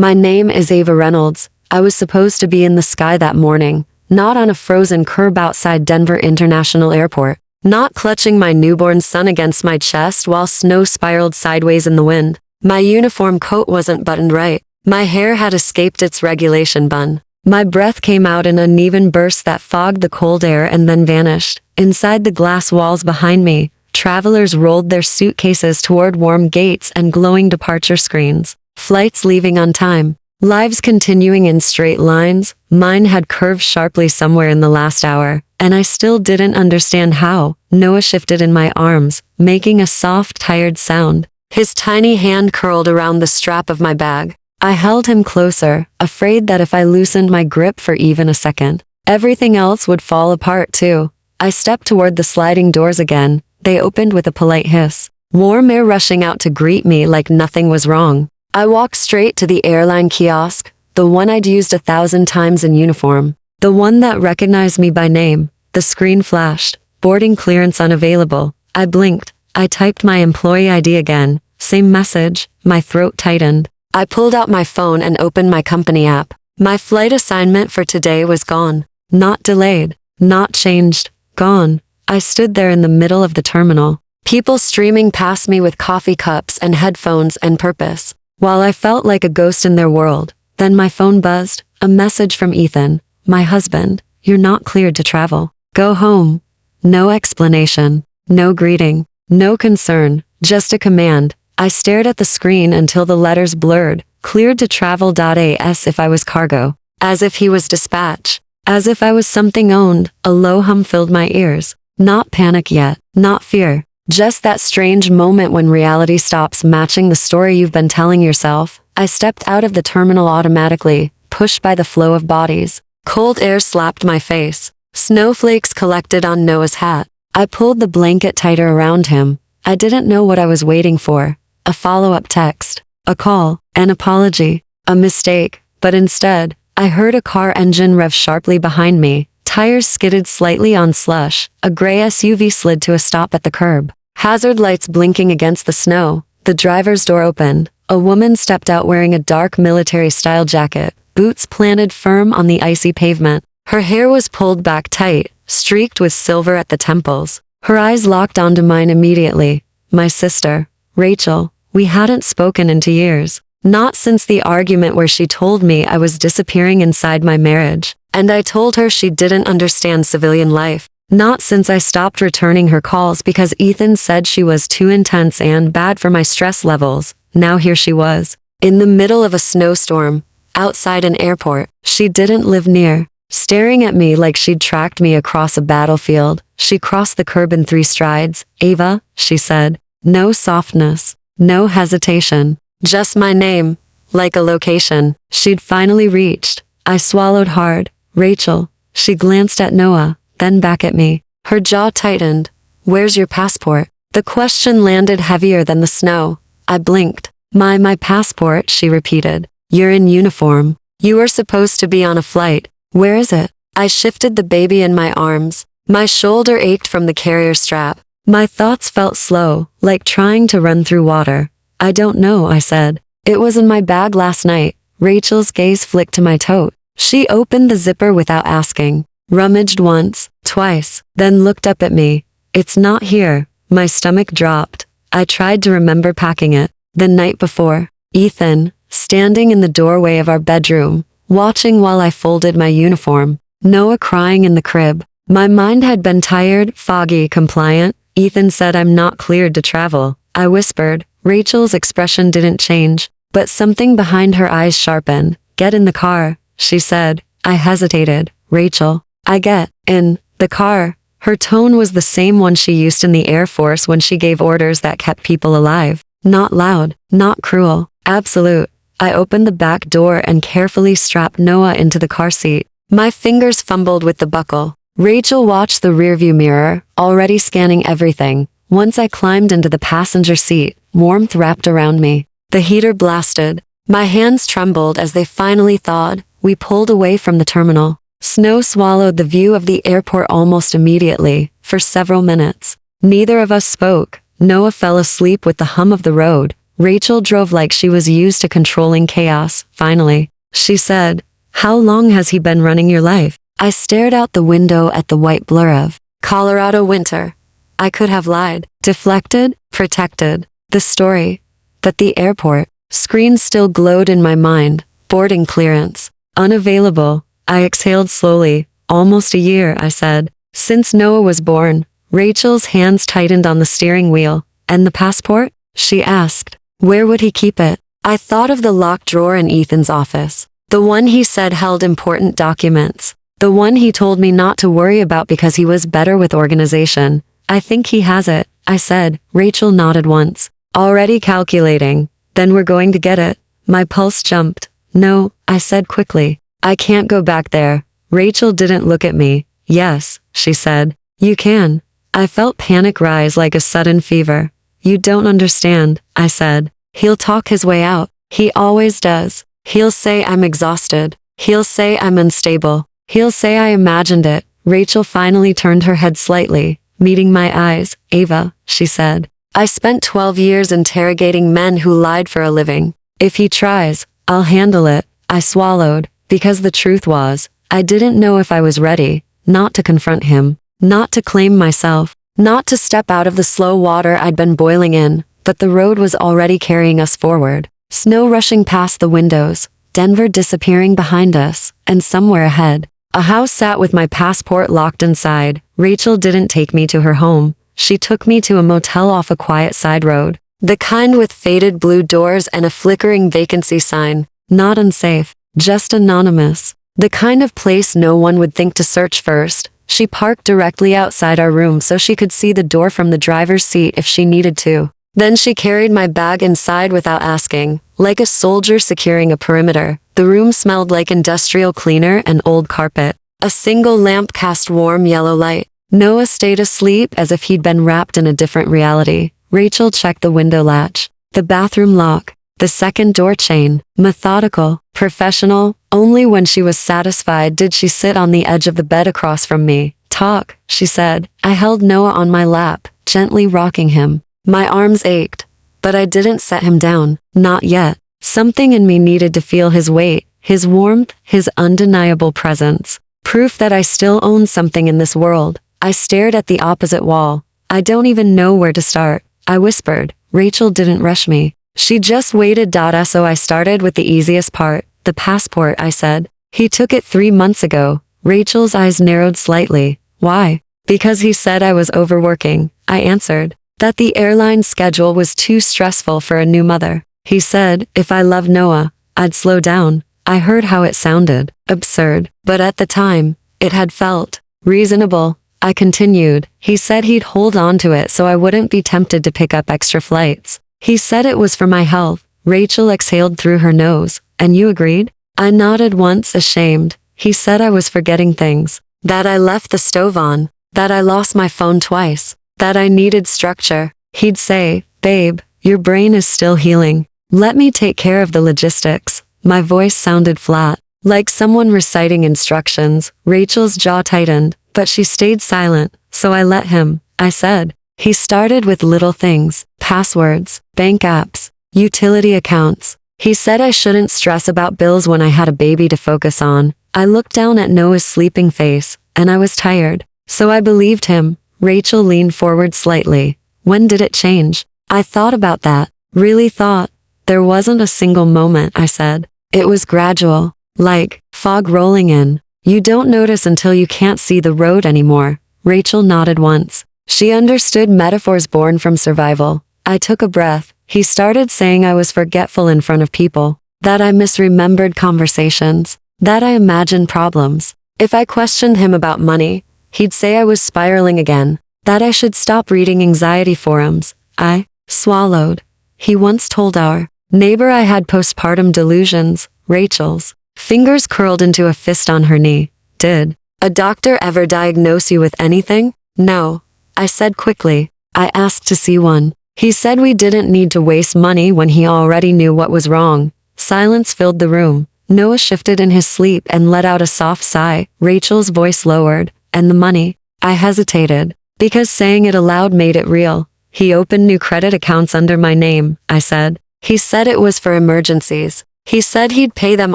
My name is Ava Reynolds. I was supposed to be in the sky that morning, not on a frozen curb outside Denver International Airport, not clutching my newborn son against my chest while snow spiraled sideways in the wind. My uniform coat wasn't buttoned right. My hair had escaped its regulation bun. My breath came out in uneven bursts that fogged the cold air and then vanished. Inside the glass walls behind me, travelers rolled their suitcases toward warm gates and glowing departure screens. Flights leaving on time. Lives continuing in straight lines. Mine had curved sharply somewhere in the last hour, and I still didn't understand how. Noah shifted in my arms, making a soft, tired sound. His tiny hand curled around the strap of my bag. I held him closer, afraid that if I loosened my grip for even a second, everything else would fall apart too. I stepped toward the sliding doors again. They opened with a polite hiss, warm air rushing out to greet me like nothing was wrong. I walked straight to the airline kiosk, the one I'd used 1,000 times in uniform, the one that recognized me by name. The screen flashed, boarding clearance unavailable. I blinked. I typed my employee ID again. Same message. My throat tightened. I pulled out my phone and opened my company app. My flight assignment for today was gone. Not delayed. Not changed. Gone. I stood there in the middle of the terminal. People streaming past me with coffee cups and headphones and purpose, while I felt like a ghost in their world. Then my phone buzzed. A message from Ethan, my husband. You're not cleared to travel. Go home. No explanation. No greeting. No concern. Just a command. I stared at the screen until the letters blurred. Cleared to travel.as if I was cargo. As if he was dispatch. As if I was something owned. A low hum filled my ears. Not panic yet. Not fear. Just that strange moment when reality stops matching the story you've been telling yourself. I stepped out of the terminal automatically, pushed by the flow of bodies. Cold air slapped my face. Snowflakes collected on Noah's hat. I pulled the blanket tighter around him. I didn't know what I was waiting for. A follow-up text. A call. An apology. A mistake. But instead, I heard a car engine rev sharply behind me. Tires skidded slightly on slush. A gray SUV slid to a stop at the curb. Hazard lights blinking against the snow. The driver's door opened. A woman stepped out wearing a dark military-style jacket, boots planted firm on the icy pavement. Her hair was pulled back tight, streaked with silver at the temples. Her eyes locked onto mine immediately. My sister, Rachel. We hadn't spoken into years. Not since the argument where she told me I was disappearing inside my marriage, and I told her she didn't understand civilian life. Not since I stopped returning her calls because Ethan said she was too intense and bad for my stress levels. Now here she was, in the middle of a snowstorm, outside an airport she didn't live near, staring at me like she'd tracked me across a battlefield. She crossed the curb in 3 strides. Ava, she said. No softness. No hesitation. Just my name. Like a location. She'd finally reached. I swallowed hard. Rachel. She glanced at Noah, then back at me. Her jaw tightened. Where's your passport? The question landed heavier than the snow. I blinked. My passport, she repeated. You're in uniform. You were supposed to be on a flight. Where is it? I shifted the baby in my arms. My shoulder ached from the carrier strap. My thoughts felt slow, like trying to run through water. I don't know, I said. It was in my bag last night. Rachel's gaze flicked to my tote. She opened the zipper without asking, rummaged once, twice, then looked up at me. It's not here. My stomach dropped. I tried to remember packing it. The night before, Ethan, standing in the doorway of our bedroom, watching while I folded my uniform. Noah crying in the crib. My mind had been tired, foggy, compliant. Ethan said I'm not cleared to travel. I whispered. Rachel's expression didn't change, but something behind her eyes sharpened. Get in the car, she said. I hesitated. Rachel. I get in the car. Her tone was the same one she used in the Air Force when she gave orders that kept people alive. Not loud, not cruel, absolute. I opened the back door and carefully strapped Noah into the car seat. My fingers fumbled with the buckle. Rachel watched the rearview mirror, already scanning everything. Once I climbed into the passenger seat, warmth wrapped around me. The heater blasted. My hands trembled as they finally thawed. We pulled away from the terminal. Snow swallowed the view of the airport almost immediately. For several minutes, neither of us spoke. Noah fell asleep with the hum of the road. Rachel drove like she was used to controlling chaos. Finally, she said, "How long has he been running your life?" I stared out the window at the white blur of Colorado winter. I could have lied, deflected, protected the story. But the airport screen still glowed in my mind. Boarding clearance. Unavailable. I exhaled slowly. Almost a year, I said, since Noah was born. Rachel's hands tightened on the steering wheel. And the passport? She asked. Where would he keep it? I thought of the locked drawer in Ethan's office. The one he said held important documents. The one he told me not to worry about because he was better with organization. I think he has it, I said. Rachel nodded once. Already calculating. Then we're going to get it. My pulse jumped. No, I said quickly. I can't go back there. Rachel didn't look at me. Yes, she said. You can. I felt panic rise like a sudden fever. You don't understand, I said. He'll talk his way out. He always does. He'll say I'm exhausted. He'll say I'm unstable. He'll say I imagined it. Rachel finally turned her head slightly, meeting my eyes. Ava, she said. I spent 12 years interrogating men who lied for a living. If he tries, I'll handle it. I swallowed, because the truth was, I didn't know if I was ready, not to confront him, not to claim myself, not to step out of the slow water I'd been boiling in, but the road was already carrying us forward. Snow rushing past the windows, Denver disappearing behind us, and somewhere ahead, a house sat with my passport locked inside. Rachel didn't take me to her home. She took me to a motel off a quiet side road. The kind with faded blue doors and a flickering vacancy sign. Not unsafe, just anonymous. The kind of place no one would think to search first. She parked directly outside our room so she could see the door from the driver's seat if she needed to. Then she carried my bag inside without asking, like a soldier securing a perimeter. The room smelled like industrial cleaner and old carpet. A single lamp cast warm yellow light. Noah stayed asleep as if he'd been wrapped in a different reality. Rachel checked the window latch, the bathroom lock, the second door chain. Methodical, professional. Only when she was satisfied did she sit on the edge of the bed across from me. Talk, she said. I held Noah on my lap, gently rocking him. My arms ached, but I didn't set him down. Not yet. Something in me needed to feel his weight, his warmth, his undeniable presence. Proof that I still own something in this world. I stared at the opposite wall. I don't even know where to start. I whispered. Rachel didn't rush me. She just waited. So I started with the easiest part. The passport, I said. He took it 3 months ago. Rachel's eyes narrowed slightly. Why? Because he said I was overworking, I answered. That the airline schedule was too stressful for a new mother. He said, if I loved Noah, I'd slow down. I heard how it sounded. Absurd. But at the time, it had felt reasonable. I continued. He said he'd hold on to it so I wouldn't be tempted to pick up extra flights. He said it was for my health. Rachel exhaled through her nose. And you agreed? I nodded once, ashamed. He said I was forgetting things. That I left the stove on. That I lost my phone twice. That I needed structure. He'd say, babe, your brain is still healing. Let me take care of the logistics. My voice sounded flat, like someone reciting instructions. Rachel's jaw tightened, but she stayed silent, so I let him. I said, he started with little things, passwords, bank apps, utility accounts. He said I shouldn't stress about bills when I had a baby to focus on. I looked down at Noah's sleeping face, and I was tired, so I believed him. Rachel leaned forward slightly. When did it change? I thought about that. Really thought. There wasn't a single moment, I said. It was gradual. Like fog rolling in. You don't notice until you can't see the road anymore. Rachel nodded once. She understood metaphors born from survival. I took a breath. He started saying I was forgetful in front of people. That I misremembered conversations. That I imagined problems. If I questioned him about money, he'd say I was spiraling again. That I should stop reading anxiety forums. I swallowed. He once told our neighbor I had postpartum delusions. Rachel's fingers curled into a fist on her knee. Did a doctor ever diagnose you with anything? No, I said quickly. I asked to see one. He said we didn't need to waste money when he already knew what was wrong. Silence filled the room. Noah shifted in his sleep and let out a soft sigh. Rachel's voice lowered. And the money? I hesitated, because saying it aloud made it real. He opened new credit accounts under my name, I said. He said it was for emergencies. He said he'd pay them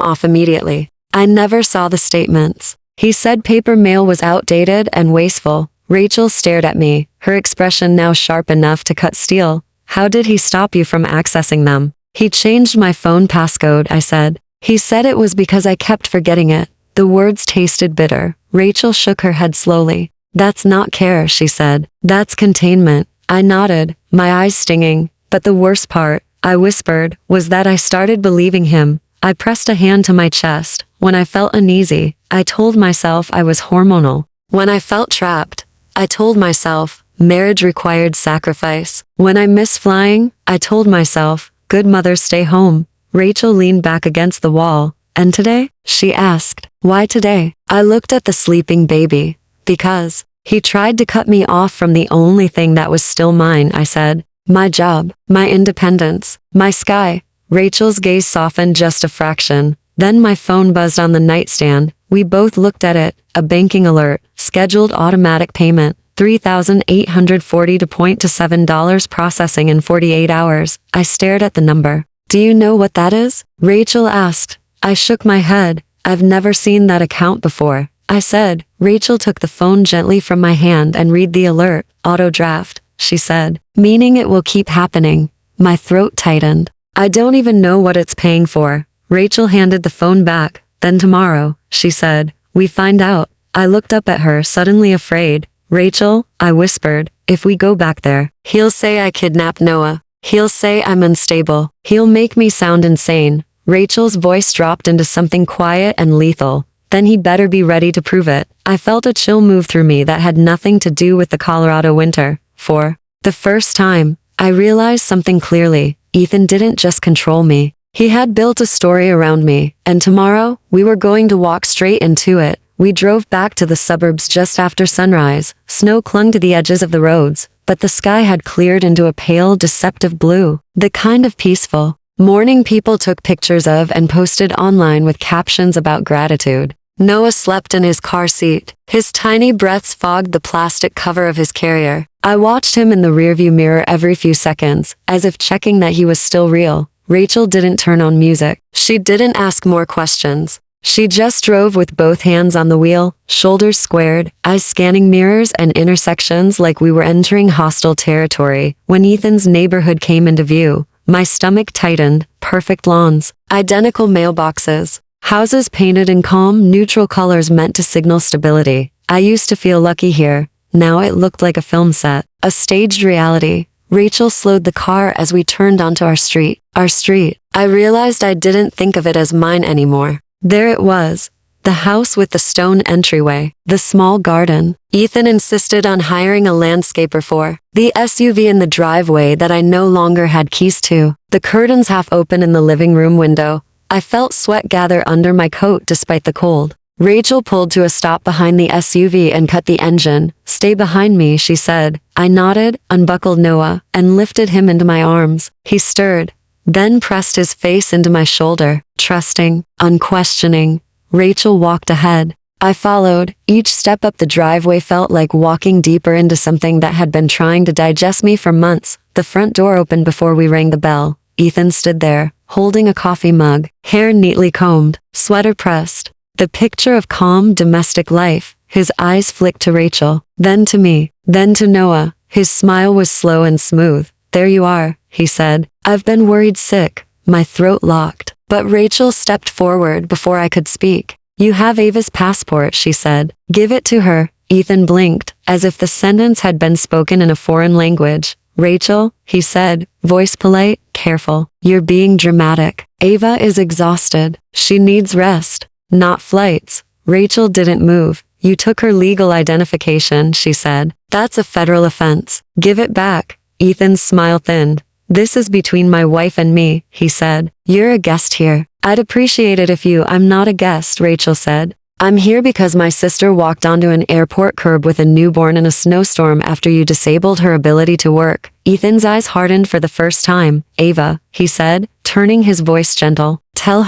off immediately. I never saw the statements. He said paper mail was outdated and wasteful. Rachel stared at me, her expression now sharp enough to cut steel. How did he stop you from accessing them? He changed my phone passcode, I said. He said it was because I kept forgetting it. The words tasted bitter. Rachel shook her head slowly. That's not care, she said. That's containment. I nodded, my eyes stinging. But the worst part, I whispered, was that I started believing him. I pressed a hand to my chest. When I felt uneasy, I told myself I was hormonal. When I felt trapped, I told myself marriage required sacrifice. When I missed flying, I told myself good mothers stay home. Rachel leaned back against the wall. And today? She asked. Why today? I looked at the sleeping baby. Because he tried to cut me off from the only thing that was still mine, I said. My job, my independence, my sky. Rachel's gaze softened just a fraction. Then my phone buzzed on the nightstand. We both looked at it. A banking alert. Scheduled automatic payment. $3,840 to point to $7 processing in 48 hours. I stared at the number. Do you know what that is? Rachel asked. I shook my head. I've never seen that account before. I said. Rachel took the phone gently from my hand and read the alert. Auto draft, she said. Meaning it will keep happening. My throat tightened. I don't even know what it's paying for. Rachel handed the phone back. Then tomorrow, she said, we find out. I looked up at her, suddenly afraid. Rachel, I whispered, if we go back there, he'll say I kidnapped Noah. He'll say I'm unstable. He'll make me sound insane. Rachel's voice dropped into something quiet and lethal. Then he better be ready to prove it. I felt a chill move through me that had nothing to do with the Colorado winter. For the first time, I realized something clearly. Ethan didn't just control me. He had built a story around me, and tomorrow, we were going to walk straight into it. We drove back to the suburbs just after sunrise. Snow clung to the edges of the roads, but the sky had cleared into a pale, deceptive blue. The kind of peaceful morning people took pictures of and posted online with captions about gratitude. Noah slept in his car seat. His tiny breaths fogged the plastic cover of his carrier. I watched him in the rearview mirror every few seconds, as if checking that he was still real. Rachel didn't turn on music. She didn't ask more questions. She just drove with both hands on the wheel, shoulders squared, eyes scanning mirrors and intersections like we were entering hostile territory. When Ethan's neighborhood came into view, my stomach tightened. Perfect lawns, identical mailboxes, houses painted in calm, neutral colors meant to signal stability. I used to feel lucky here. Now it looked like a film set, a staged reality. Rachel slowed the car as we turned onto our street. Our street. I realized I didn't think of it as mine anymore. There it was. The house with the stone entryway. The small garden. Ethan insisted on hiring a landscaper for. The SUV in the driveway that I no longer had keys to. The curtains half open in the living room window. I felt sweat gather under my coat despite the cold. Rachel pulled to a stop behind the SUV and cut the engine. Stay behind me, she said. I nodded, unbuckled Noah, and lifted him into my arms. He stirred, then pressed his face into my shoulder, trusting, unquestioning. Rachel walked ahead. I followed. Each step up the driveway felt like walking deeper into something that had been trying to digest me for months. The front door opened before we rang the bell. Ethan stood there, holding a coffee mug, hair neatly combed, sweater pressed. The picture of calm domestic life. His eyes flicked to Rachel, then to me, then to Noah. His smile was slow and smooth. There you are, he said. I've been worried sick. My throat locked. But Rachel stepped forward before I could speak. You have Ava's passport, she said. Give it to her. Ethan blinked, as if the sentence had been spoken in a foreign language. Rachel, he said, voice polite, careful. You're being dramatic. Ava is exhausted. She needs rest. Not flights. Rachel didn't move. You took her legal identification, she said. That's a federal offense. Give it back. Ethan's smile thinned. This is between my wife and me, he said. You're a guest here. I'd appreciate it if you. I'm not a guest, Rachel said. I'm here because my sister walked onto an airport curb with a newborn in a snowstorm after you disabled her ability to work. Ethan's eyes hardened for the first time. Ava, he said, turning his voice gentle. Tell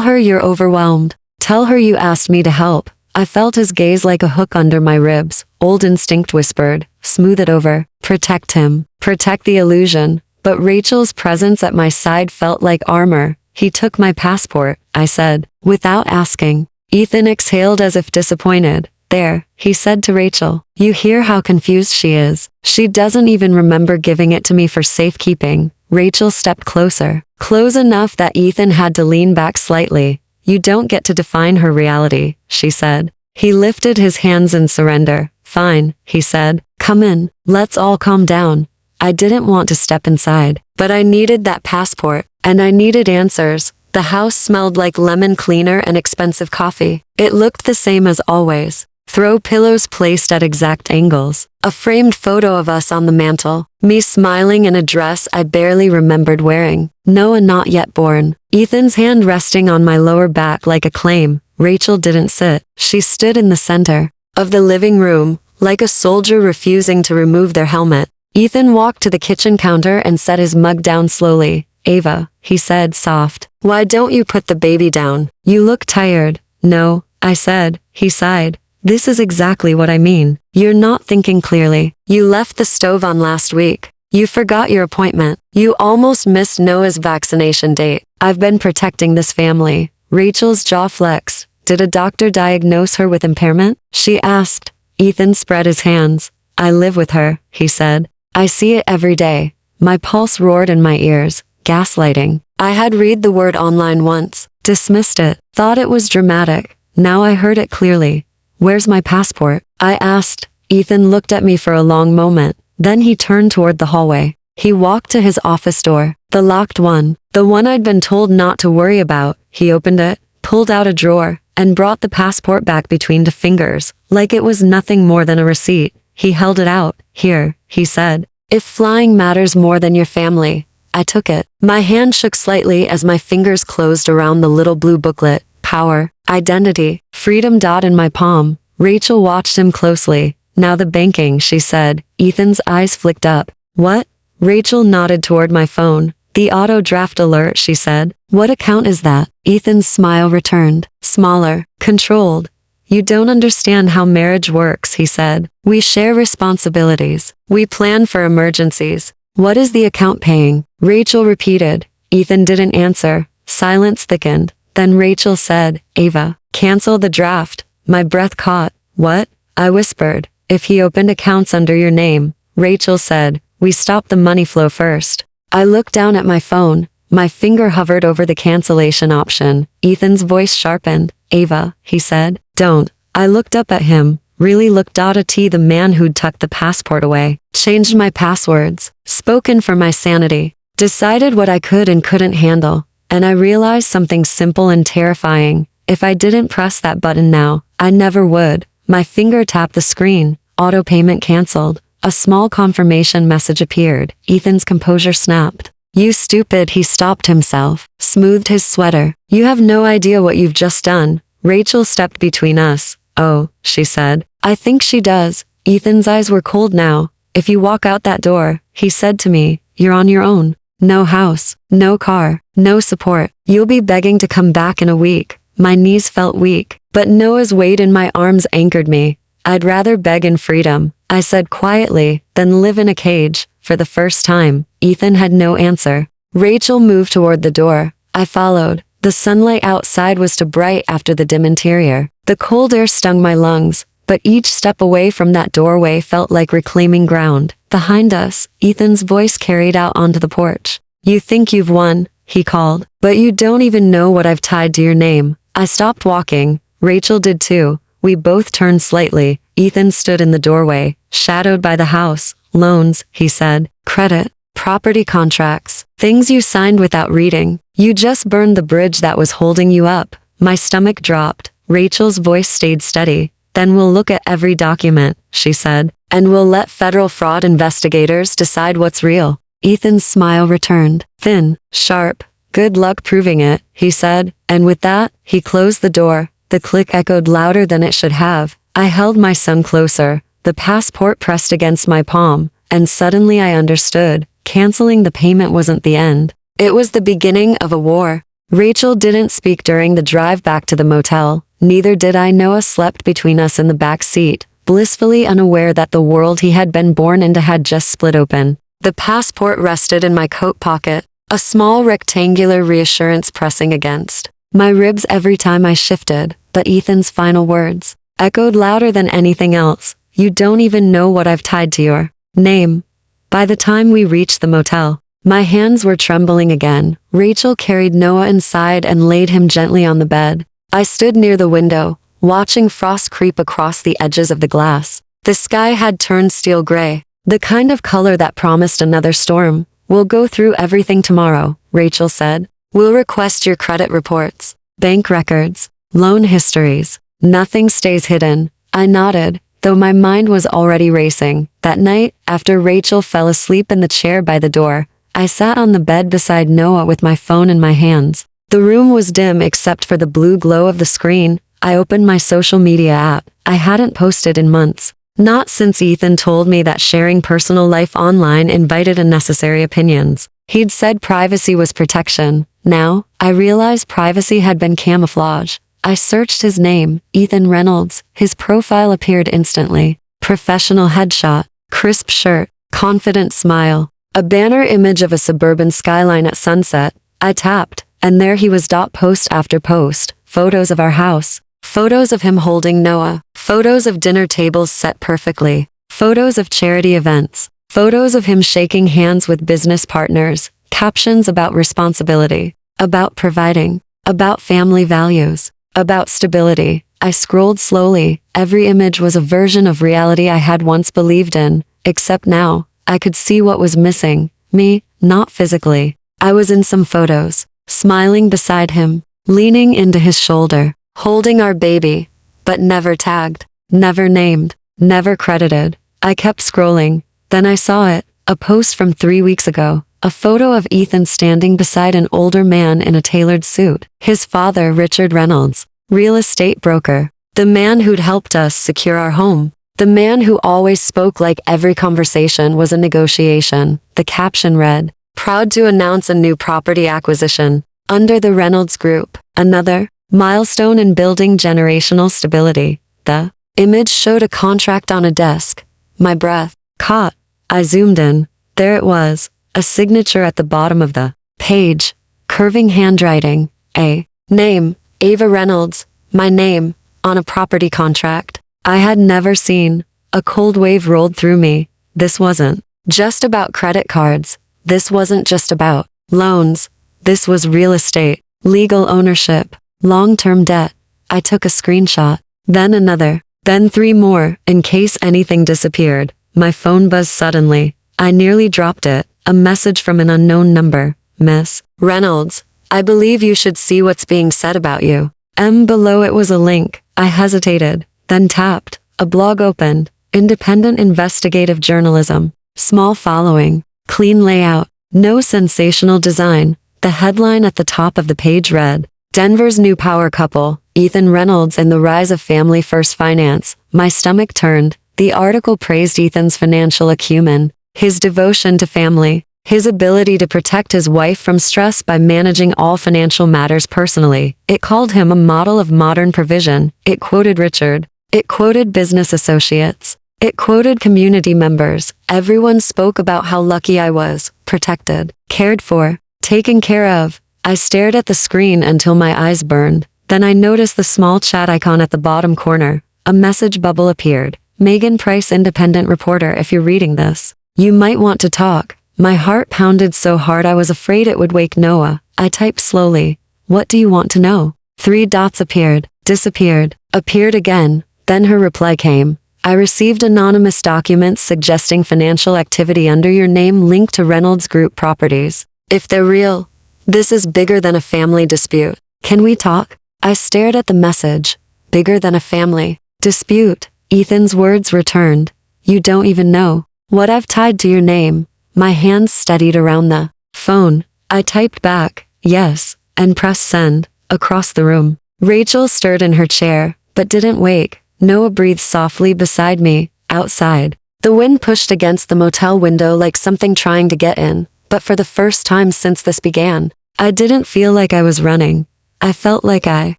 her you're overwhelmed. Tell her you asked me to help. I felt his gaze like a hook under my ribs. Old instinct whispered, smooth it over. Protect him. Protect the illusion. but Rachel's presence at my side felt like armor. He took my passport, I said, without asking. Ethan exhaled as if disappointed. There, he said to Rachel. You hear how confused she is. She doesn't even remember giving it to me for safekeeping. Rachel stepped closer. Close enough that Ethan had to lean back slightly. You don't get to define her reality, she said. He lifted his hands in surrender. Fine, he said. Come in. Let's all calm down. I didn't want to step inside, but I needed that passport, and I needed answers. The house smelled like lemon cleaner and expensive coffee. It looked the same as always. Throw pillows placed at exact angles. A framed photo of us on the mantel. Me smiling in a dress I barely remembered wearing. Noah not yet born. Ethan's hand resting on my lower back like a claim. Rachel didn't sit. She stood in the center of the living room, like a soldier refusing to remove their helmet. Ethan walked to the kitchen counter and set his mug down slowly. Ava, he said, soft. Why don't you put the baby down? You look tired. No, I said. He sighed. This is exactly what I mean. You're not thinking clearly. You left the stove on last week. You forgot your appointment. You almost missed Noah's vaccination date. I've been protecting this family. Rachel's jaw flexed. Did a doctor diagnose her with impairment? She asked. Ethan spread his hands. I live with her, he said. I see it every day. My pulse roared in my ears. Gaslighting. I had read the word online once, dismissed it, thought it was dramatic. Now I heard it clearly. Where's my passport? I asked. Ethan looked at me for a long moment. Then he turned toward the hallway. He walked to his office door, the locked one, the one I'd been told not to worry about. He opened it, pulled out a drawer, and brought the passport back between the fingers, like it was nothing more than a receipt. He held it out. Here, he said. If flying matters more than your family. I took it. My hand shook slightly as my fingers closed around the little blue booklet. Power, identity, freedom. In my palm. Rachel watched him closely. Now the banking, she said. Ethan's eyes flicked up. What? Rachel nodded toward my phone. The auto draft alert, she said. What account is that? Ethan's smile returned. Smaller, controlled. You don't understand how marriage works, he said. We share responsibilities. We plan for emergencies. What is the account paying? Rachel repeated. Ethan didn't answer. Silence thickened. Then Rachel said, Ava, cancel the draft. My breath caught. What? I whispered. If he opened accounts under your name. Rachel said, we stop the money flow first. I looked down at my phone. My finger hovered over the cancellation option. Ethan's voice sharpened. Ava, he said. Don't. I looked up at him. Really looked out at the man who'd tucked the passport away. Changed my passwords. Spoken for my sanity. Decided what I could and couldn't handle. And I realized something simple and terrifying. If I didn't press that button now, I never would. My finger tapped the screen. Auto payment canceled. A small confirmation message appeared. Ethan's composure snapped. You stupid, he stopped himself. Smoothed his sweater. You have no idea what you've just done. Rachel stepped between us. Oh, she said. I think she does. Ethan's eyes were cold now. If you walk out that door, he said to me, you're on your own. No house, no car, no support. You'll be begging to come back in a week. My knees felt weak, but Noah's weight in my arms anchored me. I'd rather beg in freedom, I said quietly, than live in a cage. For the first time, Ethan had no answer. Rachel moved toward the door. I followed. The sunlight outside was too bright after the dim interior. The cold air stung my lungs, but each step away from that doorway felt like reclaiming ground. Behind us, Ethan's voice carried out onto the porch. You think you've won, he called, but you don't even know what I've tied to your name. I stopped walking. Rachel did too. We both turned slightly. Ethan stood in the doorway, shadowed by the house. Loans, he said. Credit. Property contracts. Things you signed without reading. You just burned the bridge that was holding you up. My stomach dropped. Rachel's voice stayed steady. Then we'll look at every document, she said, and we'll let federal fraud investigators decide what's real. Ethan's smile returned. Thin, sharp. Good luck proving it, he said, and with that, he closed the door. The click echoed louder than it should have. I held my son closer, the passport pressed against my palm, and suddenly I understood. Canceling the payment wasn't the end. It was the beginning of a war. Rachel didn't speak during the drive back to the motel. Neither did I. Noah slept between us in the back seat, blissfully unaware that the world he had been born into had just split open. The passport rested in my coat pocket, a small rectangular reassurance pressing against my ribs every time I shifted, but Ethan's final words echoed louder than anything else. You don't even know what I've tied to your name. By the time we reached the motel, my hands were trembling again. Rachel carried Noah inside and laid him gently on the bed. I stood near the window, watching frost creep across the edges of the glass. The sky had turned steel gray, the kind of color that promised another storm. We'll go through everything tomorrow, Rachel said. We'll request your credit reports, bank records, loan histories. Nothing stays hidden. I nodded, though my mind was already racing. That night, after Rachel fell asleep in the chair by the door, I sat on the bed beside Noah with my phone in my hands. The room was dim except for the blue glow of the screen. I opened my social media app. I hadn't posted in months. Not since Ethan told me that sharing personal life online invited unnecessary opinions. He'd said privacy was protection. Now, I realized privacy had been camouflage. I searched his name, Ethan Reynolds. His profile appeared instantly. Professional headshot, crisp shirt, confident smile. A banner image of a suburban skyline at sunset. I tapped, and there he was. Post after post. Photos of our house. Photos of him holding Noah. Photos of dinner tables set perfectly. Photos of charity events. Photos of him shaking hands with business partners. Captions about responsibility. About providing. About family values. About stability. I scrolled slowly. Every image was a version of reality I had once believed in. Except now, I could see what was missing. Me, not physically. I was in some photos, smiling beside him, leaning into his shoulder, holding our baby, but never tagged, never named, never credited. I kept scrolling. Then I saw it, a post from 3 weeks ago, a photo of Ethan standing beside an older man in a tailored suit. His father, Richard Reynolds, real estate broker, the man who'd helped us secure our home. The man who always spoke like every conversation was a negotiation. The caption read, "Proud to announce a new property acquisition under the Reynolds Group, another milestone in building generational stability." The image showed a contract on a desk. My breath caught. I zoomed in. There it was, a signature at the bottom of the page, curving handwriting, a name, Ava Reynolds, my name, on a property contract I had never seen. A cold wave rolled through me. This wasn't just about credit cards. This wasn't just about loans. This was real estate, legal ownership, long-term debt. I took a screenshot, then another, then 3 more, in case anything disappeared. My phone buzzed suddenly. I nearly dropped it. A message from an unknown number. Miss Reynolds, I believe you should see what's being said about you. Below it was a link. I hesitated, then tapped. A blog opened. Independent investigative journalism. Small following. Clean layout. No sensational design. The headline at the top of the page read, "Denver's new power couple, Ethan Reynolds and the rise of family first finance." My stomach turned. The article praised Ethan's financial acumen, his devotion to family, his ability to protect his wife from stress by managing all financial matters personally. It called him a model of modern provision. It quoted Richard. It quoted business associates. It quoted community members. Everyone spoke about how lucky I was, protected, cared for, taken care of. I stared at the screen until my eyes burned. Then I noticed the small chat icon at the bottom corner. A message bubble appeared. Megan Price, independent reporter. If you're reading this, you might want to talk. My heart pounded so hard I was afraid it would wake Noah. I typed slowly. What do you want to know? 3 dots appeared, disappeared, appeared again. Then her reply came. I received anonymous documents suggesting financial activity under your name linked to Reynolds Group properties. If they're real, this is bigger than a family dispute. Can we talk? I stared at the message. Bigger than a family dispute. Ethan's words returned. You don't even know what I've tied to your name. My hands steadied around the phone. I typed back, yes, and pressed send. Across the room, Rachel stirred in her chair, but didn't wake. Noah breathed softly beside me. Outside, the wind pushed against the motel window like something trying to get in. But for the first time since this began, I didn't feel like I was running. I felt like I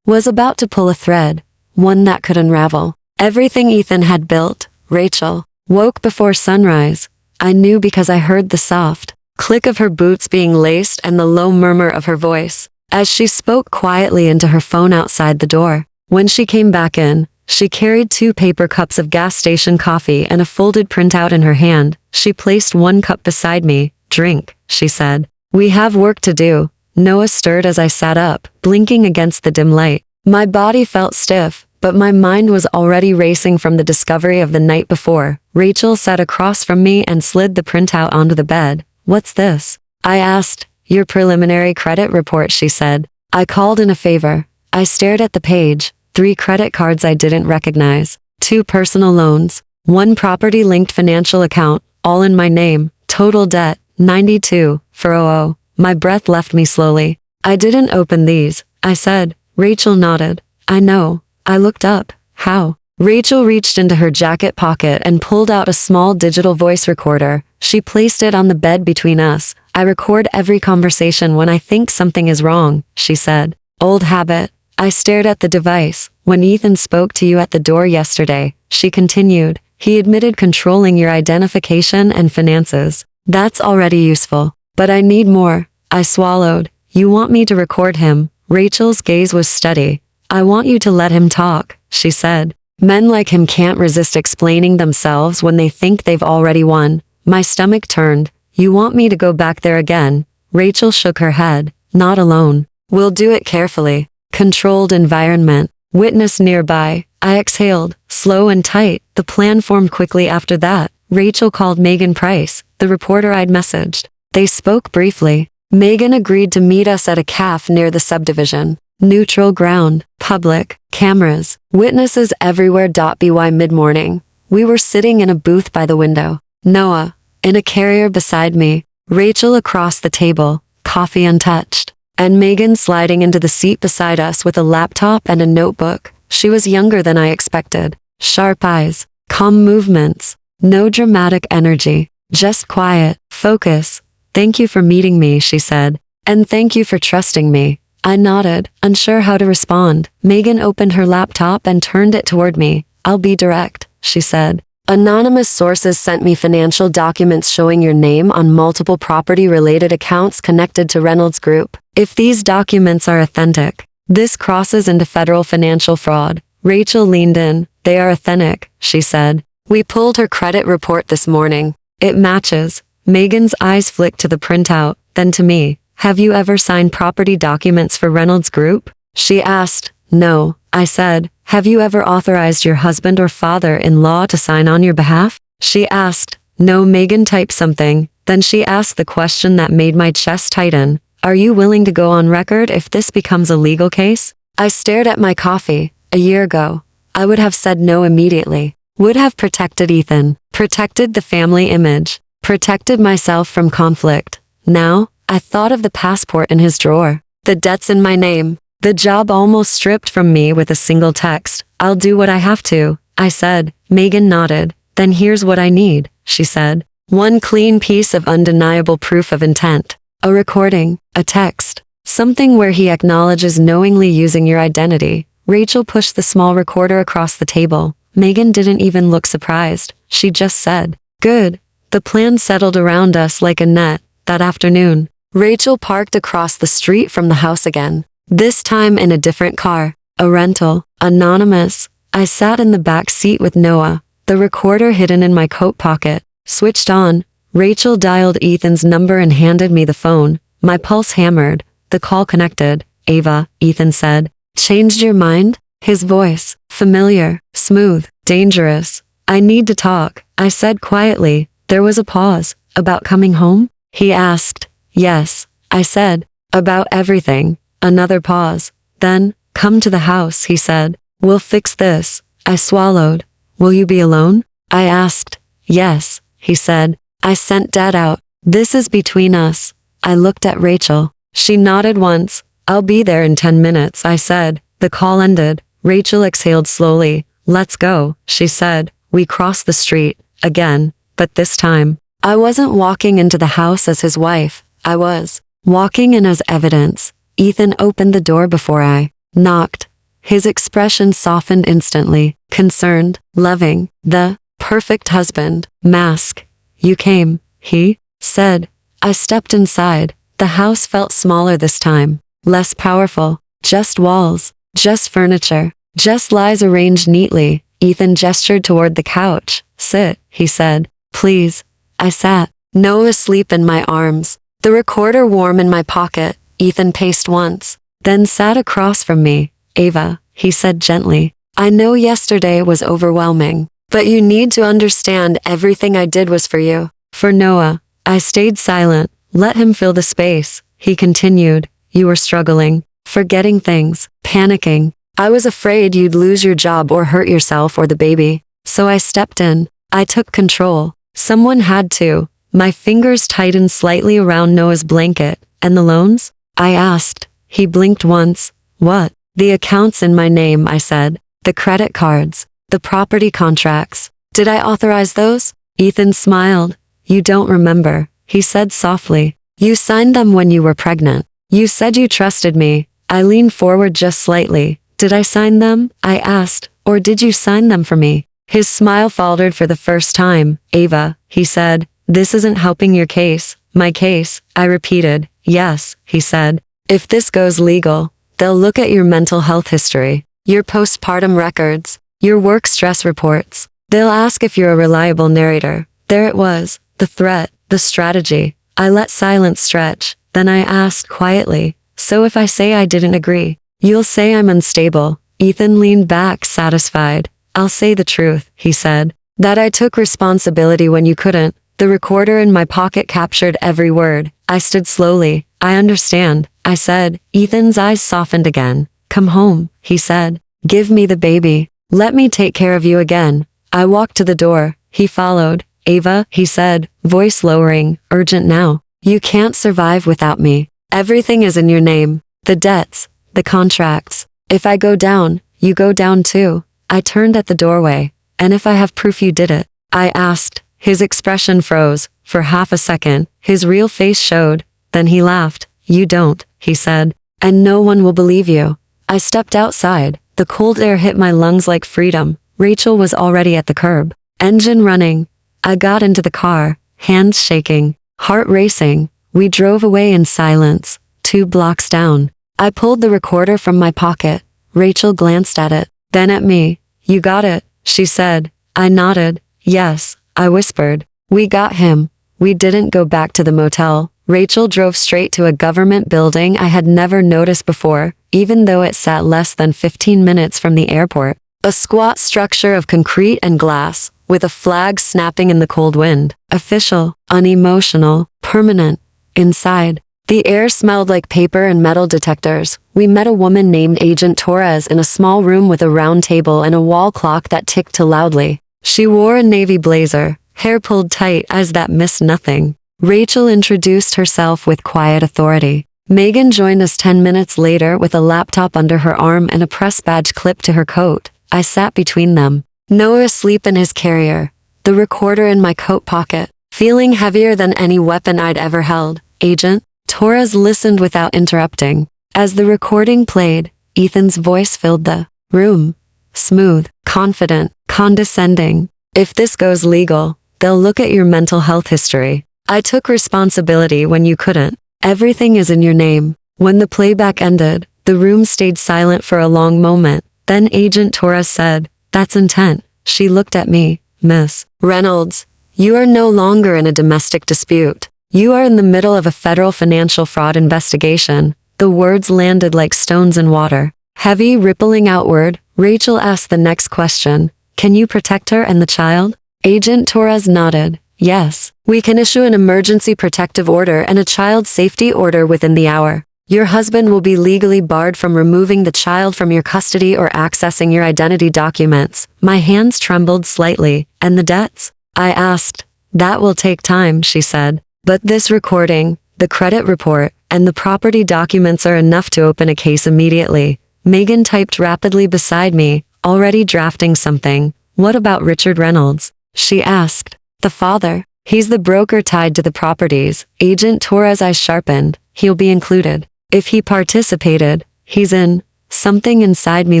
was about to pull a thread, one that could unravel everything Ethan had built. Rachel woke before sunrise. I knew because I heard the soft click of her boots being laced and the low murmur of her voice as she spoke quietly into her phone outside the door. When she came back in, she carried 2 paper cups of gas station coffee and a folded printout in her hand. She placed 1 cup beside me. Drink, she said. We have work to do. Noah stirred as I sat up, blinking against the dim light. My body felt stiff, but my mind was already racing from the discovery of the night before. Rachel sat across from me and slid the printout onto the bed. What's this? I asked. Your preliminary credit report, she said. I called in a favor. I stared at the page. 3 credit cards I didn't recognize. 2 personal loans. 1 property-linked financial account, all in my name. Total debt, 92,400. My breath left me slowly. I didn't open these, I said. Rachel nodded. I know. I looked up. How? Rachel reached into her jacket pocket and pulled out a small digital voice recorder. She placed it on the bed between us. I record every conversation when I think something is wrong, she said. Old habit. I stared at the device. When Ethan spoke to you at the door yesterday, she continued, he admitted controlling your identification and finances. That's already useful. But I need more. I swallowed. You want me to record him? Rachel's gaze was steady. I want you to let him talk, she said. Men like him can't resist explaining themselves when they think they've already won. My stomach turned. You want me to go back there again? Rachel shook her head. Not alone. We'll do it carefully. Controlled environment. Witness nearby. I exhaled. Slow and tight. The plan formed quickly after that. Rachel called Megan Price, the reporter I'd messaged. They spoke briefly. Megan agreed to meet us at a cafe near the subdivision. Neutral ground. Public. Cameras. Witnesses everywhere. By mid-morning, we were sitting in a booth by the window. Noah, in a carrier beside me. Rachel across the table, coffee untouched. And Megan sliding into the seat beside us with a laptop and a notebook. She was younger than I expected. Sharp eyes. Calm movements. No dramatic energy. Just quiet. Focus. Thank you for meeting me, she said. And thank you for trusting me. I nodded, unsure how to respond. Megan opened her laptop and turned it toward me. I'll be direct, she said. Anonymous sources sent me financial documents showing your name on multiple property-related accounts connected to Reynolds Group. If these documents are authentic, this crosses into federal financial fraud. Rachel leaned in. They are authentic, she said. We pulled her credit report this morning. It matches. Megan's eyes flicked to the printout, then to me. Have you ever signed property documents for Reynolds Group? She asked. No, I said. Have you ever authorized your husband or father-in-law to sign on your behalf? She asked. No. Megan typed something. Then she asked the question that made my chest tighten. Are you willing to go on record if this becomes a legal case? I stared at my coffee. A year ago, I would have said no immediately. Would have protected Ethan, protected the family image, protected myself from conflict. Now, I thought of the passport in his drawer, the debts in my name, the job almost stripped from me with a single text. I'll do what I have to, I said. Megan nodded. Then here's what I need, she said. 1 clean piece of undeniable proof of intent. A recording, a text, something where he acknowledges knowingly using your identity. Rachel pushed the small recorder across the table. Megan didn't even look surprised. She just said, good. The plan settled around us like a net. That afternoon, Rachel parked across the street from the house again. This time in a different car. A rental. Anonymous. I sat in the back seat with Noah, the recorder hidden in my coat pocket. Switched on. Rachel dialed Ethan's number and handed me the phone. My pulse hammered. The call connected. Ava, Ethan said. Changed your mind? His voice, familiar, smooth, dangerous. I need to talk, I said quietly. There was a pause. About coming home? He asked. Yes, I said. About everything. Another pause. Then, come to the house, he said. We'll fix this. I swallowed. Will you be alone? I asked. Yes, he said. I sent Dad out. This is between us. I looked at Rachel. She nodded once. I'll be there in 10 minutes, I said. The call ended. Rachel exhaled slowly. Let's go, she said. We crossed the street. Again. But this time, I wasn't walking into the house as his wife. I was walking in as evidence. Ethan opened the door before I knocked. His expression softened instantly. Concerned. Loving. The perfect husband. Mask. You came, he said. I stepped inside. The house felt smaller this time, less powerful, just walls, just furniture, just lies arranged neatly. Ethan gestured toward the couch. Sit, he said. Please. I sat. Noah asleep in my arms, the recorder warm in my pocket. Ethan paced once, then sat across from me. Ava, he said gently, I know yesterday was overwhelming, but you need to understand everything I did was for you. For Noah. I stayed silent, let him fill the space. He continued, you were struggling, forgetting things, panicking. I was afraid you'd lose your job or hurt yourself or the baby. So I stepped in. I took control. Someone had to. My fingers tightened slightly around Noah's blanket. And the loans? I asked. He blinked once. What? The accounts in my name, I said. The credit cards. The property contracts. Did I authorize those? Ethan smiled. You don't remember, he said softly. You signed them when you were pregnant. You said you trusted me. I leaned forward just slightly. Did I sign them? I asked. Or did you sign them for me? His smile faltered for the first time. Ava, he said, this isn't helping your case. My case, I repeated. Yes, he said. If this goes legal, they'll look at your mental health history, your postpartum records, your work stress reports. They'll ask if you're a reliable narrator. There it was, the threat, the strategy. I let silence stretch. Then I asked quietly, so if I say I didn't agree, you'll say I'm unstable. Ethan leaned back, satisfied. I'll say the truth, he said. That I took responsibility when you couldn't. The recorder in my pocket captured every word. I stood slowly. I understand, I said. Ethan's eyes softened again. Come home, he said. Give me the baby. Let me take care of you again. I walked to the door. He followed. Ava, he said, voice lowering, urgent now. You can't survive without me. Everything is in your name. The debts, the contracts. If I go down, you go down too. I turned at the doorway. And if I have proof you did it? I asked. His expression froze. For half a second, his real face showed. Then he laughed. You don't, he said. And no one will believe you. I stepped outside. The cold air hit my lungs like freedom. Rachel was already at the curb. Engine running. I got into the car, hands shaking, heart racing. We drove away in silence, 2 blocks down. I pulled the recorder from my pocket. Rachel glanced at it, then at me. You got it, she said. I nodded. Yes, I whispered. We got him. We didn't go back to the motel. Rachel drove straight to a government building I had never noticed before, even though it sat less than 15 minutes from the airport. A squat structure of concrete and glass, with a flag snapping in the cold wind. Official, unemotional, permanent. Inside, the air smelled like paper and metal detectors. We met a woman named Agent Torres in a small room with a round table and a wall clock that ticked too loudly. She wore a navy blazer, hair pulled tight, eyes that missed nothing. Rachel introduced herself with quiet authority. Megan joined us 10 minutes later with a laptop under her arm and a press badge clipped to her coat. I sat between them. Noah asleep in his carrier, the recorder in my coat pocket, feeling heavier than any weapon I'd ever held. Agent Torres listened without interrupting. As the recording played, Ethan's voice filled the room. Smooth, confident, condescending. If this goes legal, they'll look at your mental health history. I took responsibility when you couldn't. Everything is in your name. When the playback ended, the room stayed silent for a long moment. Then Agent Torres said, That's intent. She looked at me. Miss Reynolds, you are no longer in a domestic dispute. You are in the middle of a federal financial fraud investigation. The words landed like stones in water. Heavy, rippling outward, Rachel asked the next question. Can you protect her and the child? Agent Torres nodded. Yes, we can issue an emergency protective order and a child safety order within the hour. Your husband will be legally barred from removing the child from your custody or accessing your identity documents. My hands trembled slightly. And the debts? I asked. That will take time, she said. But this recording, the credit report, and the property documents are enough to open a case immediately. Megan typed rapidly beside me, already drafting something. What about Richard Reynolds? She asked. The father. He's the broker tied to the properties. Agent Torres' eyes sharpened. He'll be included. If he participated, he's in. Something inside me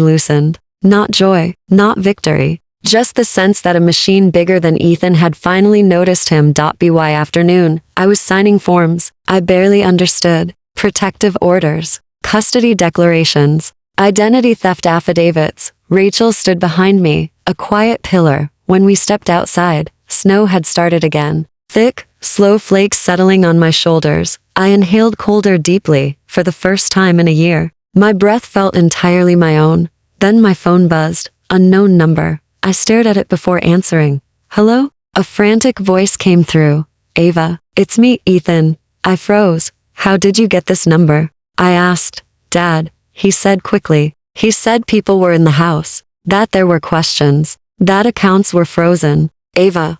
loosened. Not joy, not victory, Just the sense that a machine bigger than Ethan had finally noticed him. By afternoon, I was signing forms I barely understood. Protective orders, custody declarations, identity theft affidavits. Rachel stood behind me, a quiet pillar. When we stepped outside, snow had started again. Thick, slow flakes settling on my shoulders. I inhaled cold air deeply, for the first time in a year. My breath felt entirely my own. Then my phone buzzed. Unknown number. I stared at it before answering. Hello? A frantic voice came through. Ava, it's me, Ethan. I froze. How did you get this number? I asked. Dad, he said quickly. He said people were in the house. That there were questions. That accounts were frozen. Ava,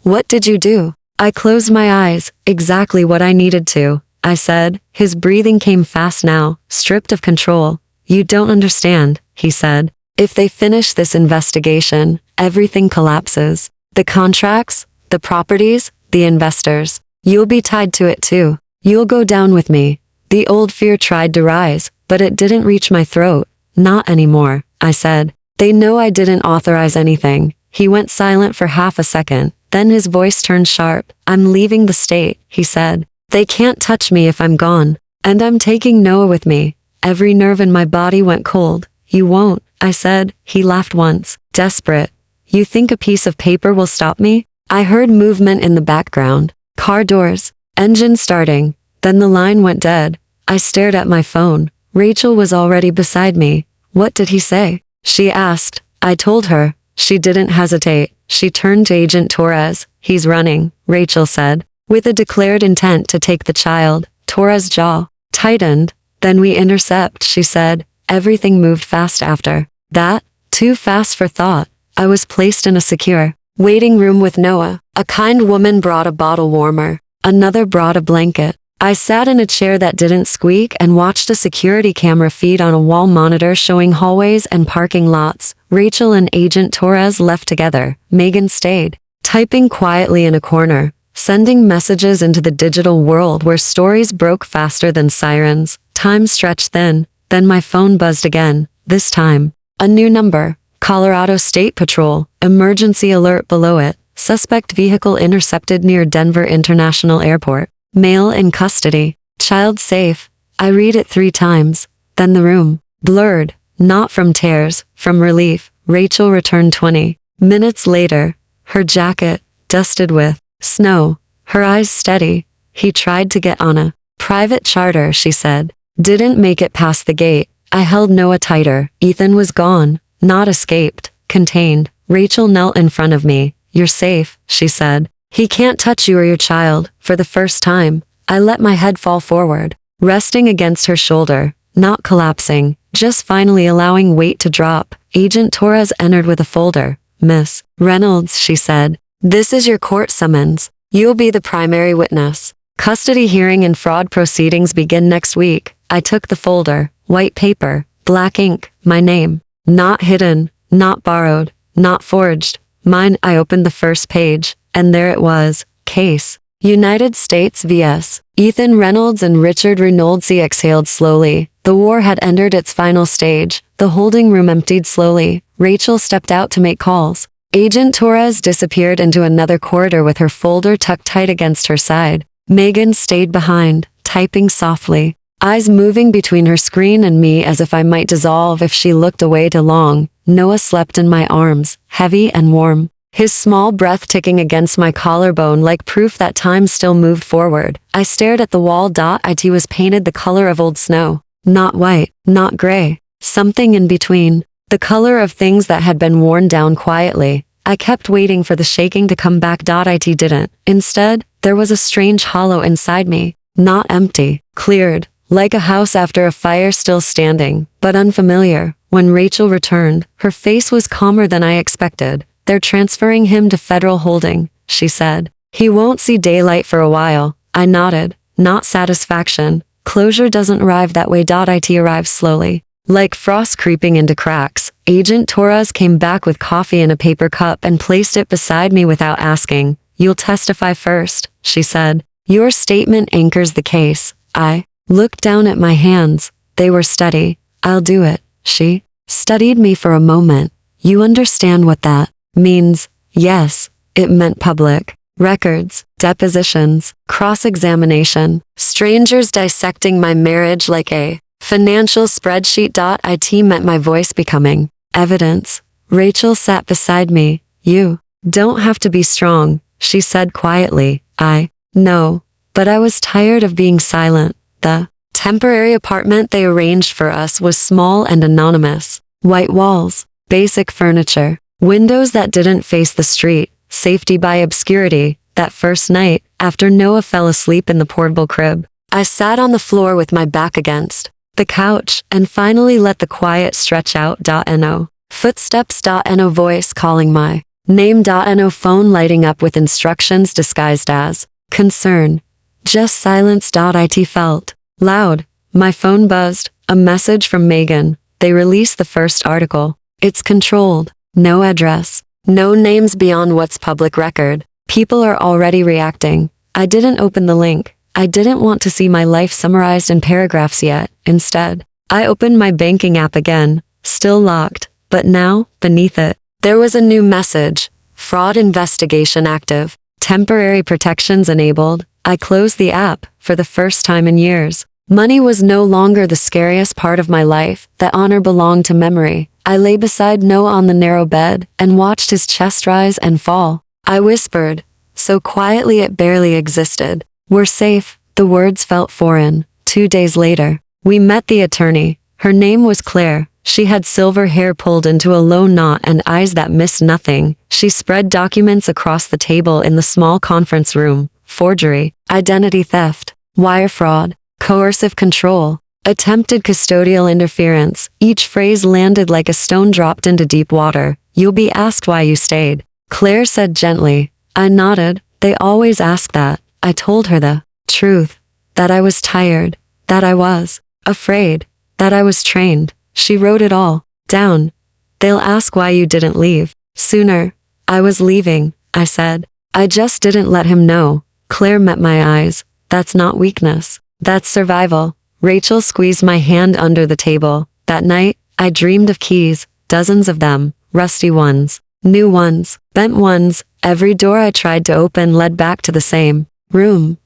what did you do? I closed my eyes. Exactly what I needed to. I said. His breathing came fast now, stripped of control. You don't understand, he said. If they finish this investigation, everything collapses. The contracts, the properties, the investors. You'll be tied to it too. You'll go down with me. The old fear tried to rise, but it didn't reach my throat. Not anymore, I said. They know I didn't authorize anything. He went silent for half a second. Then his voice turned sharp. I'm leaving the state, he said. They can't touch me if I'm gone. And I'm taking Noah with me. Every nerve in my body went cold. You won't, I said. He laughed once, desperate. You think a piece of paper will stop me? I heard movement in the background. Car doors, engine starting. Then the line went dead. I stared at my phone. Rachel was already beside me. What did he say? She asked. I told her. She didn't hesitate. She turned to Agent Torres. He's running, Rachel said, with a declared intent to take the child. Torres' jaw tightened. Then we intercept, she said. Everything moved fast after that, too fast for thought. I was placed in a secure waiting room with Noah. A kind woman brought a bottle warmer. Another brought a blanket. I sat in a chair that didn't squeak and watched a security camera feed on a wall monitor showing hallways and parking lots. Rachel and Agent Torres left together. Megan stayed, typing quietly in a corner, sending messages into the digital world where stories broke faster than sirens. Time stretched thin. Then my phone buzzed again. This time, a new number. Colorado State Patrol. Emergency alert below it. Suspect vehicle intercepted near Denver International Airport. Male in custody. Child safe. I read it 3 times. Then the room blurred. Not from tears, from relief. Rachel returned 20 minutes later. Her jacket dusted with snow. Her eyes steady. He tried to get on a private charter, she said. Didn't make it past the gate. I held Noah tighter. Ethan was gone. Not escaped. Contained. Rachel knelt in front of me. You're safe, she said. He can't touch you or your child. For the first time, I let my head fall forward, resting against her shoulder, not collapsing, just finally allowing weight to drop. Agent Torres entered with a folder. Miss Reynolds, she said. This is your court summons. You'll be the primary witness. Custody hearing and fraud proceedings begin next week. I took the folder. White paper, black ink, my name. Not hidden, not borrowed, not forged. Mine. I opened the first page, and there it was. Case. United States vs. Ethan Reynolds and Richard Reynolds. He exhaled slowly. The war had entered its final stage. The holding room emptied slowly. Rachel stepped out to make calls. Agent Torres disappeared into another corridor with her folder tucked tight against her side. Megan stayed behind, typing softly, eyes moving between her screen and me as if I might dissolve if she looked away too long. Noah slept in my arms, heavy and warm, his small breath ticking against my collarbone like proof that time still moved forward. I stared at the wall. It was painted the color of old snow. Not white, not gray, something in between. The color of things that had been worn down quietly. I kept waiting for the shaking to come back. It didn't. Instead, there was a strange hollow inside me. Not empty, cleared, like a house after a fire, still standing, but unfamiliar. When Rachel returned, her face was calmer than I expected. They're transferring him to federal holding, she said. He won't see daylight for a while. I nodded. Not satisfaction. Closure doesn't arrive that way. It arrives slowly, like frost creeping into cracks. Agent Torres came back with coffee in a paper cup and placed it beside me without asking. You'll testify first, she said. Your statement anchors the case. I looked down at my hands. They were steady. I'll do it. She studied me for a moment. You understand what that means yes. It meant public records, depositions, cross-examination, strangers dissecting my marriage like a financial spreadsheet. It meant my voice becoming evidence. Rachel sat beside me. You don't have to be strong, she said quietly. I know, but I was tired of being silent. The temporary apartment they arranged for us was small and anonymous. White walls, basic furniture, windows that didn't face the street, safety by obscurity. That first night, after Noah fell asleep in the portable crib, I sat on the floor with my back against the couch and finally let the quiet stretch out. No footsteps. No voice calling my name. No phone lighting up with instructions disguised as concern. Just silence. It felt loud. My phone buzzed. A message from Megan. They released the first article. It's controlled. No address. No names beyond what's public record. People are already reacting. I didn't open the link. I didn't want to see my life summarized in paragraphs yet. Instead, I opened my banking app again. Still locked. But now, beneath it, there was a new message. Fraud investigation active. Temporary protections enabled. I closed the app. For the first time in years, money was no longer the scariest part of my life. That honor belonged to memory. I lay beside Noah on the narrow bed and watched his chest rise and fall. I whispered, so quietly it barely existed. We're safe. The words felt foreign. 2 days later, we met the attorney. Her name was Claire. She had silver hair pulled into a low knot and eyes that missed nothing. She spread documents across the table in the small conference room. Forgery, identity theft, wire fraud, coercive control, attempted custodial interference. Each phrase landed like a stone dropped into deep water. You'll be asked why you stayed, Claire said gently. I nodded. They always ask that. I told her the truth. That I was tired. That I was afraid. That I was trained. She wrote it all down. They'll ask why you didn't leave sooner. I was leaving, I said. I just didn't let him know. Claire met my eyes. That's not weakness. That's survival. Rachel squeezed my hand under the table. That night, I dreamed of keys, dozens of them, rusty ones, new ones, bent ones. Every door I tried to open led back to the same room.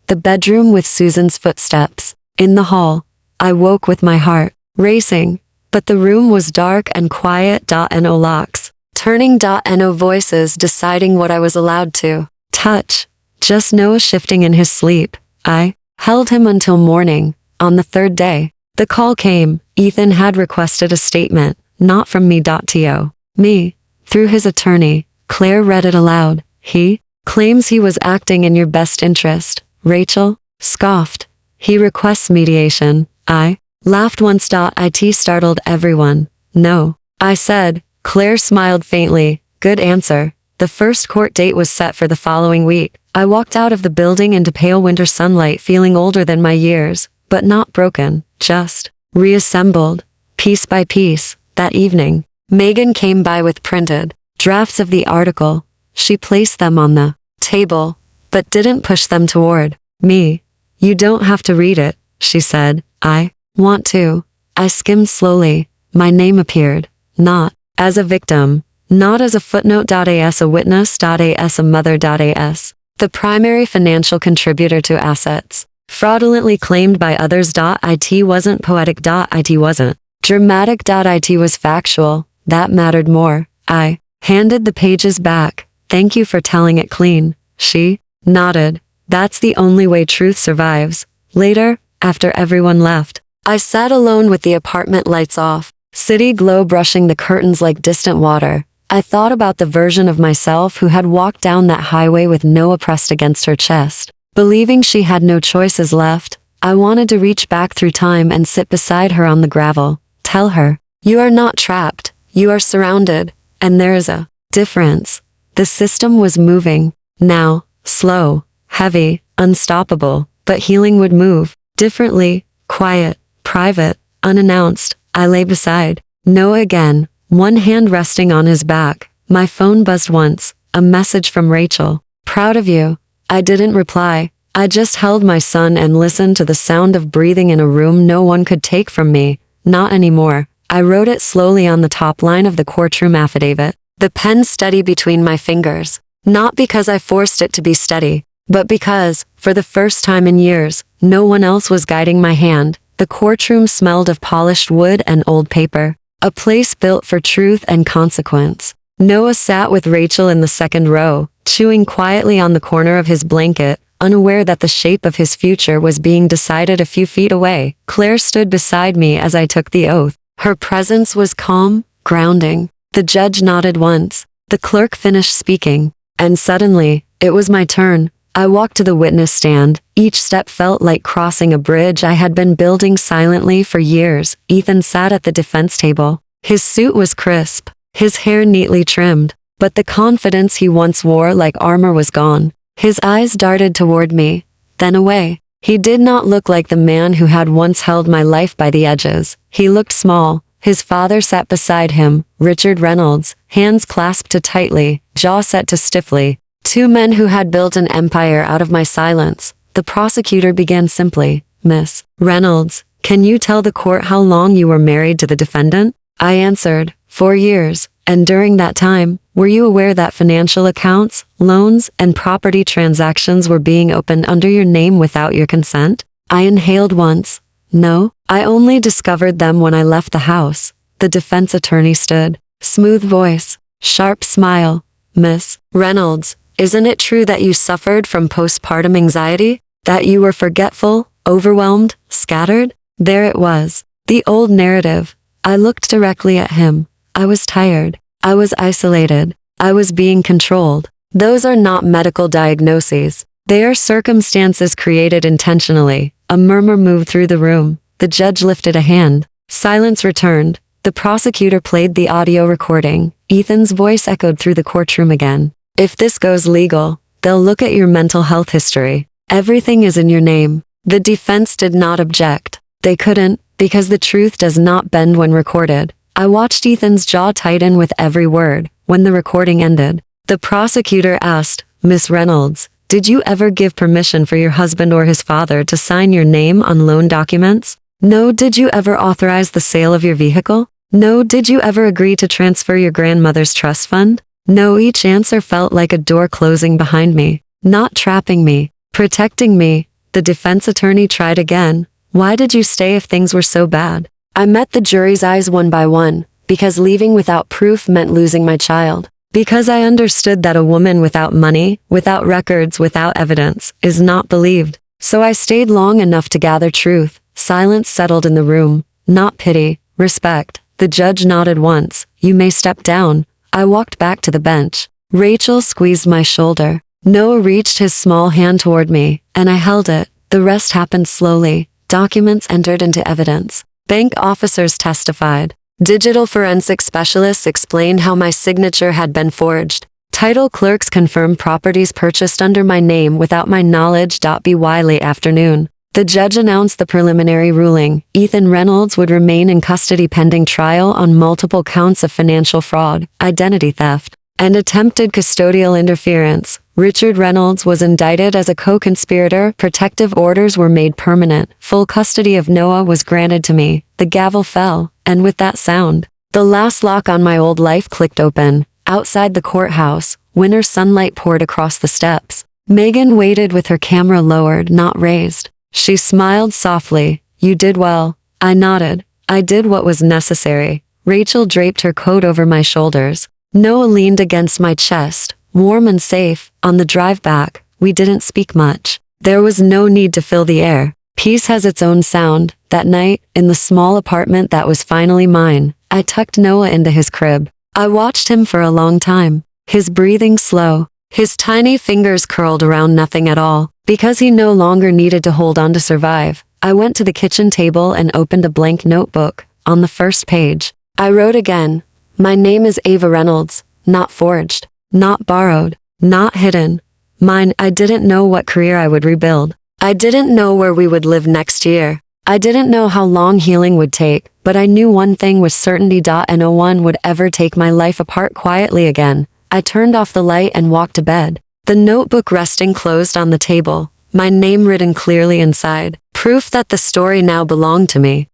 The bedroom with Susan's footsteps. In the hall, I woke with my heart racing, but the room was dark and quiet. No locks, turning. No voices deciding what I was allowed to touch. Just Noah shifting in his sleep. I held him until morning. On the third day, the call came. Ethan had requested a statement, not from me. To me, through his attorney. Claire read it aloud. He claims he was acting in your best interest. Rachel scoffed. He requests mediation. I laughed once. It startled everyone. No, I said. Claire smiled faintly. Good answer. The first court date was set for the following week. I walked out of the building into pale winter sunlight feeling older than my years, but not broken, just reassembled, piece by piece. That evening, Megan came by with printed drafts of the article. She placed them on the table, but didn't push them toward me. You don't have to read it, she said. I want to. I skimmed slowly. My name appeared, not as a victim, not as a footnote. As a witness. As a mother. As the primary financial contributor to assets fraudulently claimed by others. It wasn't poetic. It wasn't dramatic. It was factual. That mattered more. I handed the pages back. Thank you for telling it clean. She nodded. That's the only way truth survives. Later, after everyone left, I sat alone with the apartment lights off, city glow brushing the curtains like distant water. I thought about the version of myself who had walked down that highway with Noah pressed against her chest. Believing she had no choices left, I wanted to reach back through time and sit beside her on the gravel. Tell her, you are not trapped, you are surrounded, and there is a difference. The system was moving. Now, slow, heavy, unstoppable, but healing would move. Differently, quiet, private, unannounced. I lay beside Noah again, one hand resting on his back. My phone buzzed once, a message from Rachel. Proud of you. I didn't reply. I just held my son and listened to the sound of breathing in a room no one could take from me. Not anymore. I wrote it slowly on the top line of the courtroom affidavit. the pen steady between my fingers. Not because I forced it to be steady, but because, for the first time in years, no one else was guiding my hand. The courtroom smelled of polished wood and old paper, a place built for truth and consequence. Noah sat with Rachel in the second row, chewing quietly on the corner of his blanket, unaware that the shape of his future was being decided a few feet away. Claire stood beside me as I took the oath. Her presence was calm, grounding. The judge nodded once. The clerk finished speaking. And suddenly, it was my turn. I walked to the witness stand. Each step felt like crossing a bridge I had been building silently for years. Ethan sat at the defense table. His suit was crisp, his hair neatly trimmed, but the confidence he once wore like armor was gone. His eyes darted toward me, then away. He did not look like the man who had once held my life by the edges. He looked small. His father sat beside him, Richard Reynolds, hands clasped tightly, jaw set stiffly. Two men who had built an empire out of my silence. The prosecutor began simply, "Miss Reynolds, can you tell the court how long you were married to the defendant?" I answered, 4 years. "And during that time, were you aware that financial accounts, loans, and property transactions were being opened under your name without your consent?" I inhaled once. "No, I only discovered them when I left the house." The defense attorney stood. Smooth voice, sharp smile. "Miss Reynolds, isn't it true that you suffered from postpartum anxiety? That you were forgetful, overwhelmed, scattered?" There it was. The old narrative. I looked directly at him. I was tired. I was isolated. I was being controlled. Those are not medical diagnoses. They are circumstances created intentionally. A murmur moved through the room. The judge lifted a hand. Silence returned. The prosecutor played the audio recording. Ethan's voice echoed through the courtroom again. "If this goes legal, they'll look at your mental health history. Everything is in your name." The defense did not object. They couldn't, because the truth does not bend when recorded. I watched Ethan's jaw tighten with every word. When the recording ended, the prosecutor asked, "Miss Reynolds, did you ever give permission for your husband or his father to sign your name on loan documents? No. Did you ever authorize the sale of your vehicle? No. Did you ever agree to transfer your grandmother's trust fund? No." Each answer felt like a door closing behind me, not trapping me, protecting me. The defense attorney tried again. "Why did you stay if things were so bad?" I met the jury's eyes one by one, because leaving without proof meant losing my child. Because I understood that a woman without money, without records, without evidence, is not believed. So I stayed long enough to gather truth. Silence settled in the room. Not pity, respect. The judge nodded once. "You may step down." I walked back to the bench. Rachel squeezed my shoulder. Noah reached his small hand toward me, and I held it. The rest happened slowly. Documents entered into evidence. Bank officers testified. Digital forensic specialists explained how my signature had been forged. Title clerks confirmed properties purchased under my name without my knowledge. By late afternoon, the judge announced the preliminary ruling. Ethan Reynolds would remain in custody pending trial on multiple counts of financial fraud, identity theft, and attempted custodial interference. Richard Reynolds was indicted as a co-conspirator. Protective orders were made permanent. Full custody of Noah was granted to me. The gavel fell, and with that sound, the last lock on my old life clicked open. Outside the courthouse, winter sunlight poured across the steps. Megan waited with her camera lowered, not raised. She smiled softly. "You did well." I nodded. "I did what was necessary." Rachel draped her coat over my shoulders. Noah leaned against my chest, warm and safe. On the drive back, we didn't speak much. There was no need to fill the air. Peace has its own sound. That night, in the small apartment that was finally mine, I tucked Noah into his crib. I watched him for a long time. His breathing slow. His tiny fingers curled around nothing at all. Because he no longer needed to hold on to survive, I went to the kitchen table and opened a blank notebook. On the first page, I wrote again, "My name is Ava Reynolds, not forged, not borrowed, not hidden. Mine." I didn't know what career I would rebuild. I didn't know where we would live next year. I didn't know how long healing would take, but I knew one thing with certainty. No one would ever take my life apart quietly again. I turned off the light and walked to bed. The notebook resting closed on the table, my name written clearly inside. Proof that the story now belonged to me.